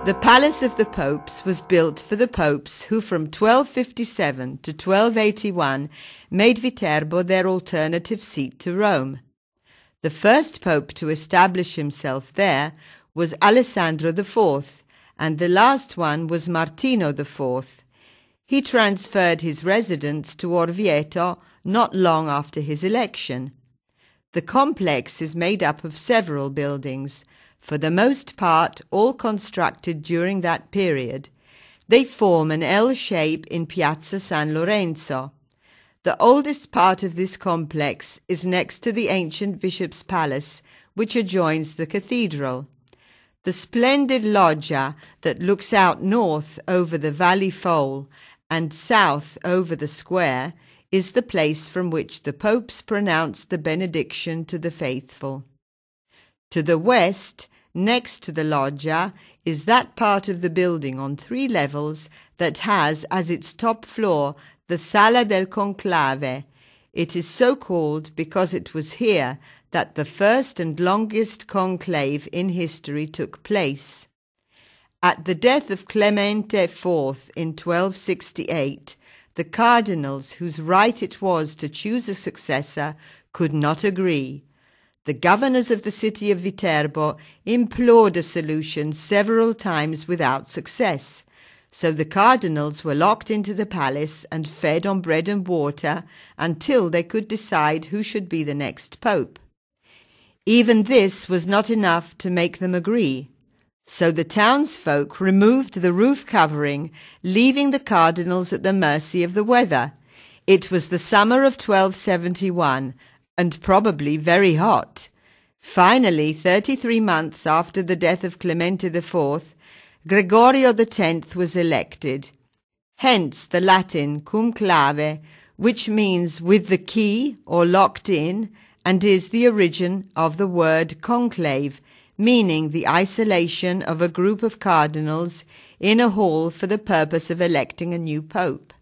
The Palace of the Popes was built for the popes who from 1257 to 1281 made Viterbo their alternative seat to Rome. The first pope to establish himself there was Alessandro IV, and the last one was Martino IV. He transferred his residence to Orvieto not long after his election. The complex is made up of several buildings, for the most part all constructed during that period. They form an L shape in Piazza San Lorenzo. The oldest part of this complex is next to the ancient bishop's palace, which adjoins the cathedral. The splendid loggia that looks out north over the Valley Foal and south over the square is the place from which the popes pronounced the benediction to the faithful. To the west, next to the loggia, is that part of the building on 3 levels that has as its top floor the Sala del Conclave. It is so called because it was here that the first and longest conclave in history took place. At the death of Clemente IV in 1268, the cardinals whose right it was to choose a successor could not agree. The governors of the city of Viterbo implored a solution several times without success, so the cardinals were locked into the palace and fed on bread and water until they could decide who should be the next pope. Even this was not enough to make them agree, so the townsfolk removed the roof covering, leaving the cardinals at the mercy of the weather. It was the summer of 1271, and probably very hot. Finally, 33 months after the death of Clemente IV, Gregorio X was elected. Hence the Latin cum clave, which means with the key or locked in, and is the origin of the word conclave, meaning the isolation of a group of cardinals in a hall for the purpose of electing a new pope.